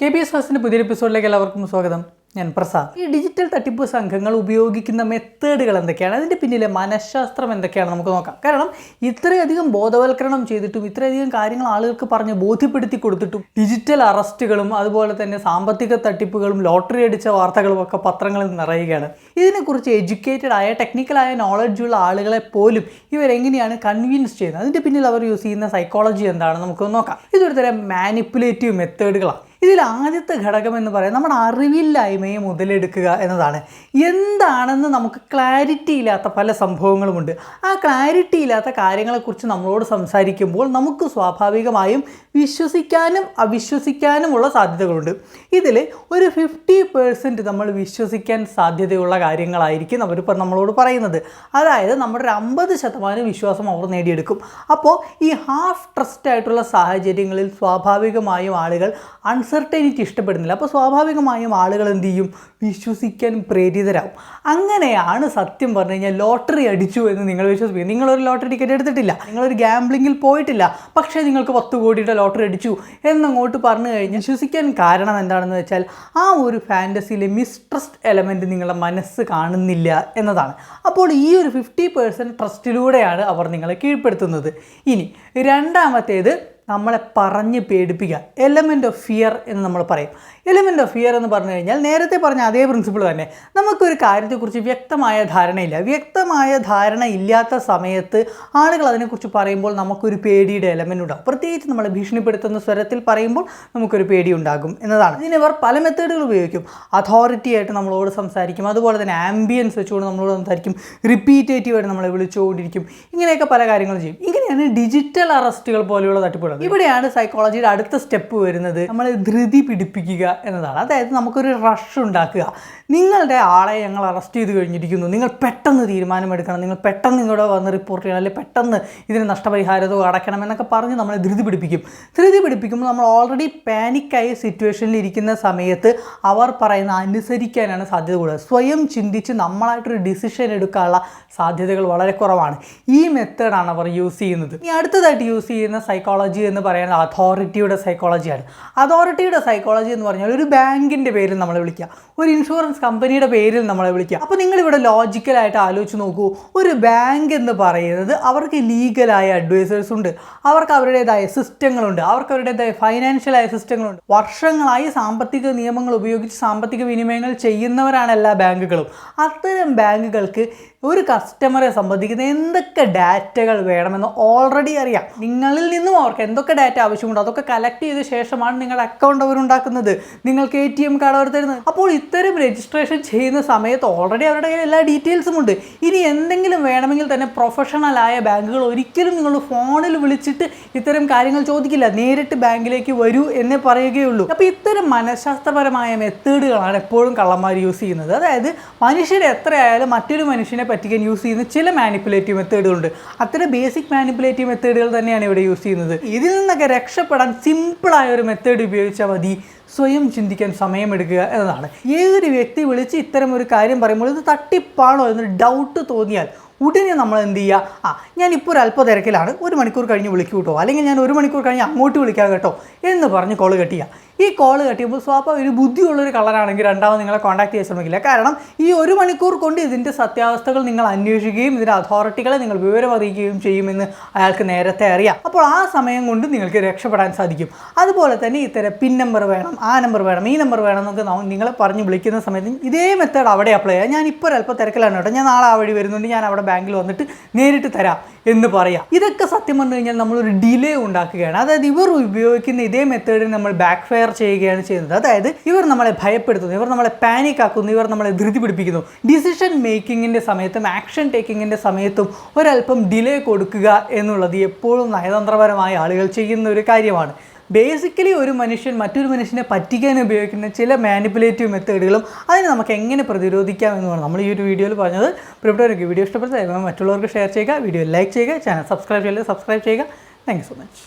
KBS ഫസ്റ്റിൻ്റെ പുതിയൊരു എപ്പിസോഡിലേക്ക് എല്ലാവർക്കും സ്വാഗതം. ഞാൻ പ്രസാദ്. ഈ ഡിജിറ്റൽ തട്ടിപ്പ് സംഘങ്ങൾ ഉപയോഗിക്കുന്ന മെത്തേഡുകൾ എന്തൊക്കെയാണ്, അതിൻ്റെ പിന്നിലെ മനഃശാസ്ത്രം എന്തൊക്കെയാണ് നമുക്ക് നോക്കാം. കാരണം ഇത്രയധികം ബോധവൽക്കരണം ചെയ്തിട്ടും ഇത്രയധികം കാര്യങ്ങൾ ആളുകൾക്ക് പറഞ്ഞ് ബോധ്യപ്പെടുത്തി കൊടുത്തിട്ടും ഡിജിറ്റൽ അറസ്റ്റുകളും അതുപോലെ തന്നെ സാമ്പത്തിക തട്ടിപ്പുകളും ലോട്ടറി അടിച്ച വാർത്തകളും ഒക്കെ പത്രങ്ങളിൽ നിറയുകയാണ്. ഇതിനെക്കുറിച്ച് എഡ്യൂക്കേറ്റഡ് ആയ ടെക്നിക്കലായ നോളജുള്ള ആളുകളെ പോലും ഇവരെങ്ങനെയാണ് കൺവിൻസ് ചെയ്യുന്നത്, അതിൻ്റെ പിന്നിൽ അവർ യൂസ് ചെയ്യുന്ന സൈക്കോളജി എന്താണെന്ന് നമുക്ക് നോക്കാം. ഇതൊരു തരം മാനിപ്പുലേറ്റീവ് മെത്തേഡുകളാണ്. ഇതിൽ ആദ്യത്തെ ഘടകം എന്ന് പറയുന്നത് നമ്മുടെ അറിവില്ലായ്മയെ മുതലെടുക്കുക എന്നതാണ്. എന്താണെന്ന് നമുക്ക് ക്ലാരിറ്റി ഇല്ലാത്ത പല സംഭവങ്ങളുമുണ്ട്. ആ ക്ലാരിറ്റി ഇല്ലാത്ത കാര്യങ്ങളെക്കുറിച്ച് നമ്മളോട് സംസാരിക്കുമ്പോൾ നമുക്ക് സ്വാഭാവികമായും വിശ്വസിക്കാനും അവിശ്വസിക്കാനുമുള്ള സാധ്യതകളുണ്ട്. ഇതിൽ ഒരു 50% നമ്മൾ വിശ്വസിക്കാൻ സാധ്യതയുള്ള കാര്യങ്ങളായിരിക്കും അവരിപ്പോൾ നമ്മളോട് പറയുന്നത്. അതായത് നമ്മുടെ ഒരു 50% വിശ്വാസം അവർ നേടിയെടുക്കും. അപ്പോൾ ഈ ഹാഫ് ട്രസ്റ്റ് ആയിട്ടുള്ള സാഹചര്യങ്ങളിൽ സ്വാഭാവികമായും ആളുകൾ അൺസർട്ടനിറ്റി ഇഷ്ടപ്പെടുന്നില്ല. അപ്പോൾ സ്വാഭാവികമായും ആളുകൾ എന്ത് ചെയ്യും, വിശ്വസിക്കാൻ പ്രേരിതരാകും. അങ്ങനെയാണ് സത്യം പറഞ്ഞു കഴിഞ്ഞാൽ ലോട്ടറി അടിച്ചു എന്ന് നിങ്ങൾ വിശ്വസിക്കും. നിങ്ങളൊരു ലോട്ടറി ടിക്കറ്റ് എടുത്തിട്ടില്ല, നിങ്ങളൊരു ഗാംബ്ലിങ്ങിൽ പോയിട്ടില്ല, പക്ഷേ നിങ്ങൾക്ക് 10 കോടിയുടെ ലോട്ടറി അടിച്ചു എന്നങ്ങോട്ട് പറഞ്ഞു കഴിഞ്ഞാൽ വിശ്വസിക്കാൻ കാരണം എന്താണെന്ന് വെച്ചാൽ ആ ഒരു ഫാൻറ്റസിയിലെ മിസ്ട്രസ്റ്റ് എലമെൻറ്റ് നിങ്ങളുടെ മനസ്സ് കാണുന്നില്ല എന്നതാണ്. അപ്പോൾ ഈ ഒരു 50% ട്രസ്റ്റിലൂടെയാണ് അവർ നിങ്ങളെ കീഴ്പ്പെടുത്തുന്നത്. ഇനി രണ്ടാമത്തേത് നമ്മളെ പറഞ്ഞ് പേടിപ്പിക്കുക, എലമെൻ്റ് ഓഫ് ഫിയർ എന്ന് നമ്മൾ പറയും. എലമെൻ്റ് ഓഫ് ഫിയർ എന്ന് പറഞ്ഞു കഴിഞ്ഞാൽ നേരത്തെ പറഞ്ഞ അതേ പ്രിൻസിപ്പിൾ തന്നെ. നമുക്കൊരു കാര്യത്തെക്കുറിച്ച് വ്യക്തമായ ധാരണയില്ല. വ്യക്തമായ ധാരണ ഇല്ലാത്ത സമയത്ത് ആളുകൾ അതിനെക്കുറിച്ച് പറയുമ്പോൾ നമുക്കൊരു പേടിയുടെ എലമെൻ്റ് ഉണ്ടാകും. പ്രത്യേകിച്ച് നമ്മളെ ഭീഷണിപ്പെടുത്തുന്ന സ്വരത്തിൽ പറയുമ്പോൾ നമുക്കൊരു പേടി ഉണ്ടാകും എന്നതാണ്. ഇതിനിവർ പല മെത്തേഡുകൾ ഉപയോഗിക്കും. അതോറിറ്റി ആയിട്ട് നമ്മളോട് സംസാരിക്കും, അതുപോലെ തന്നെ ആംബിയൻസ് വെച്ചുകൊണ്ട് നമ്മളോട് സംസാരിക്കും, റിപ്പീറ്റേറ്റീവായിട്ട് നമ്മളെ വിളിച്ചുകൊണ്ടിരിക്കും. ഇങ്ങനെയൊക്കെ പല കാര്യങ്ങളും ചെയ്യും. ഇങ്ങനെയാണ് ഡിജിറ്റൽ അറസ്റ്റുകൾ പോലെയുള്ള തട്ടിപ്പുകൾ. ഇവിടെയാണ് സൈക്കോളജിയുടെ അടുത്ത സ്റ്റെപ്പ് വരുന്നത്, നമ്മളെ ധൃതി പിടിപ്പിക്കുക എന്നതാണ്. അതായത് നമുക്കൊരു റഷ് ഉണ്ടാക്കുക. നിങ്ങളുടെ ആളെ ഞങ്ങൾ അറസ്റ്റ് ചെയ്ത് കഴിഞ്ഞിരിക്കുന്നു, നിങ്ങൾ പെട്ടെന്ന് തീരുമാനമെടുക്കണം, നിങ്ങൾ പെട്ടെന്ന് ഇങ്ങോട്ട് വന്ന് റിപ്പോർട്ട് ചെയ്യണം, അല്ലെങ്കിൽ പെട്ടെന്ന് ഇതിന് നഷ്ടപരിഹാരമോ അടയ്ക്കണം എന്നൊക്കെ പറഞ്ഞ് നമ്മളെ ധൃതി പിടിപ്പിക്കും. ധൃതി പിടിപ്പിക്കുമ്പോൾ നമ്മൾ ഓൾറെഡി പാനിക്കായ സിറ്റുവേഷനിൽ ഇരിക്കുന്ന സമയത്ത് അവർ പറയുന്ന അനുസരിക്കാനാണ് സാധ്യത കൂടുതൽ. സ്വയം ചിന്തിച്ച് നമ്മളായിട്ടൊരു ഡിസിഷൻ എടുക്കാനുള്ള സാധ്യതകൾ വളരെ കുറവാണ്. ഈ മെത്തേഡാണ് അവർ യൂസ് ചെയ്യുന്നത്. ഇനി അടുത്തതായിട്ട് യൂസ് ചെയ്യുന്ന സൈക്കോളജി എന്ന് പറയുന്നത് അതോറിറ്റിയുടെ സൈക്കോളജിയാണ്. അതോറിറ്റിയുടെ സൈക്കോളജി എന്ന് പറഞ്ഞാൽ ഒരു ബാങ്കിൻ്റെ പേരിൽ നമ്മളെ വിളിക്കുക, ഒരു ഇൻഷുറൻസ് കമ്പനിയുടെ പേരിൽ നമ്മളെ വിളിക്കുക. അപ്പോൾ നിങ്ങളിവിടെ ലോജിക്കലായിട്ട് ആലോചിച്ച് നോക്കൂ. ഒരു ബാങ്ക് എന്ന് പറയുന്നത് അവർക്ക് ലീഗലായ അഡ്വൈസേഴ്സ് ഉണ്ട്, അവർക്ക് അവരുടേതായ സിസ്റ്റങ്ങളുണ്ട്, അവർക്ക് അവരുടേതായ ഫൈനാൻഷ്യലായ സിസ്റ്റങ്ങളുണ്ട്. വർഷങ്ങളായി സാമ്പത്തിക നിയമങ്ങൾ ഉപയോഗിച്ച് സാമ്പത്തിക വിനിമയങ്ങൾ ചെയ്യുന്നവരാണ് എല്ലാ ബാങ്കുകളും. അത്തരം ബാങ്കുകൾക്ക് ഒരു കസ്റ്റമറെ സംബന്ധിക്കുന്ന എന്തൊക്കെ ഡാറ്റകൾ വേണമെന്ന് ഓൾറെഡി അറിയാം. നിങ്ങളിൽ നിന്നും അവർക്ക് എന്തൊക്കെ ഡാറ്റ ആവശ്യമുണ്ടോ അതൊക്കെ കളക്ട് ചെയ്ത ശേഷമാണ് നിങ്ങളുടെ അക്കൗണ്ട് അവരുണ്ടാക്കുന്നത്, നിങ്ങൾക്ക് ATM കാർഡ് അവർ തരുന്നത്. അപ്പോൾ ഇത്തരം രജിസ്ട്രേഷൻ ചെയ്യുന്ന സമയത്ത് ഓൾറെഡി അവരുടെ കയ്യിൽ എല്ലാ ഡീറ്റെയിൽസും ഉണ്ട്. ഇനി എന്തെങ്കിലും വേണമെങ്കിൽ തന്നെ പ്രൊഫഷണലായ ബാങ്കുകൾ ഒരിക്കലും നിങ്ങൾ ഫോണിൽ വിളിച്ചിട്ട് ഇത്തരം കാര്യങ്ങൾ ചോദിക്കില്ല, നേരിട്ട് ബാങ്കിലേക്ക് വരൂ എന്നേ പറയുകയുള്ളൂ. അപ്പോൾ ഇത്തരം മനഃശാസ്ത്രപരമായ മെത്തേഡുകളാണ് എപ്പോഴും കള്ളന്മാർ യൂസ് ചെയ്യുന്നത്. അതായത് മനുഷ്യരെ എത്രയായാലും മറ്റൊരു മനുഷ്യനെ പറ്റിക്കാൻ യൂസ് ചെയ്യുന്ന ചില മാനിപ്പുലേറ്റീവ് മെത്തേഡുകളുണ്ട്. അത്തരം ബേസിക് മാനിപ്പുലേറ്റീവ് മെത്തേഡുകൾ തന്നെയാണ് ഇവിടെ യൂസ് ചെയ്യുന്നത്. ഇതിൽ നിന്നൊക്കെ രക്ഷപ്പെടാൻ സിമ്പിളായ ഒരു മെത്തേഡ് ഉപയോഗിച്ചാൽ മതി. സ്വയം ചിന്തിക്കാൻ സമയമെടുക്കുക എന്നതാണ്. ഏതൊരു വ്യക്തി വിളിച്ച് ഇത്തരം ഒരു കാര്യം പറയുമ്പോൾ ഇത് തട്ടിപ്പാണോ എന്നൊരു ഡൗട്ട് തോന്നിയാൽ ഉടനെ നമ്മൾ എന്ത് ചെയ്യുക, ഞാനിപ്പോൾ ഒരു അല്പ തിരക്കിലാണ്, 1 മണിക്കൂർ കഴിഞ്ഞ് വിളിക്കൂ കേട്ടോ, അല്ലെങ്കിൽ ഞാൻ 1 മണിക്കൂർ കഴിഞ്ഞ് അങ്ങോട്ട് വിളിക്കാം കേട്ടോ എന്ന് പറഞ്ഞ് കോള് കട്ട് ചെയ്യുക. ഈ കോള് കട്ടിയുമ്പോൾ സ്വാഭാവിക ഒരു ബുദ്ധിയുള്ളൊരു കളറാണെങ്കിൽ രണ്ടാമത് നിങ്ങളെ കോൺടാക്ട് ചെയ്യാൻ ശ്രമിക്കില്ല. കാരണം ഈ 1 മണിക്കൂർ കൊണ്ട് ഇതിൻ്റെ സത്യാവസ്ഥകൾ നിങ്ങൾ അന്വേഷിക്കുകയും ഇതിൻ്റെ അതോറിറ്റികളെ നിങ്ങൾ വിവരം അറിയിക്കുകയും ചെയ്യുമെന്ന് അയാൾക്ക് നേരത്തെ അറിയാം. അപ്പോൾ ആ സമയം കൊണ്ട് നിങ്ങൾക്ക് രക്ഷപ്പെടാൻ സാധിക്കും. അതുപോലെ തന്നെ ഇത്തരം പിൻ നമ്പർ വേണം, ആ നമ്പർ വേണം, ഈ നമ്പർ വേണം എന്നൊക്കെ നിങ്ങളെ പറഞ്ഞ് വിളിക്കുന്ന സമയത്ത് ഇതേ മെത്തേഡ് അവിടെ അപ്ലൈ ചെയ്യാം. ഞാൻ ഇപ്പോൾ ഒരല്പം തിരക്കിലാണ് കേട്ടോ, ഞാൻ നാളെ ആ വഴി വരുന്നുണ്ട്, ഞാൻ അവിടെ ബാങ്കിൽ വന്നിട്ട് നേരിട്ട് തരാം എന്ന് പറയാം. ഇതൊക്കെ സത്യം പറഞ്ഞു കഴിഞ്ഞാൽ നമ്മളൊരു ഡിലേ ഉണ്ടാക്കുകയാണ്. അതായത് ഇവർ ഉപയോഗിക്കുന്ന ഇതേ മെത്തേഡിന് നമ്മൾ ബാക്ക് ഫയർ ചെയ്യുകയാണ് ചെയ്യുന്നത്. അതായത് ഇവർ നമ്മളെ ഭയപ്പെടുത്തുന്നു, ഇവർ നമ്മളെ പാനിക് ആക്കുന്നു, ഇവർ നമ്മളെ ധൃതി പിടിപ്പിക്കുന്നു. ഡിസിഷൻ മേക്കിങ്ങിൻ്റെ സമയത്തും ആക്ഷൻ ടേക്കിങ്ങിൻ്റെ സമയത്തും ഒരല്പം ഡിലേ കൊടുക്കുക എന്നുള്ളത് എപ്പോഴും നയതന്ത്രപരമായ ആളുകൾ ചെയ്യുന്ന ഒരു കാര്യമാണ്. ബേസിക്കലി ഒരു മനുഷ്യൻ മറ്റൊരു മനുഷ്യനെ പറ്റിക്കാൻ ഉപയോഗിക്കുന്ന ചില മാനിപ്പുലേറ്റീവ് മെത്തേഡുകളും അതിന് നമുക്ക് എങ്ങനെ പ്രതിരോധിക്കാം എന്നുമാണ് നമ്മൾ ഈ ഒരു വീഡിയോയിൽ പറഞ്ഞത്. പ്രിയപ്പെട്ടവർക്ക് വീഡിയോ ഇഷ്ടപ്പെടുത്താൻ മറ്റുള്ളവർക്ക് ഷെയർ ചെയ്യുക, വീഡിയോ ലൈക്ക് ചെയ്യുക, ചാനൽ സബ്സ്ക്രൈബ് ചെയ്യുക. Thank you so much.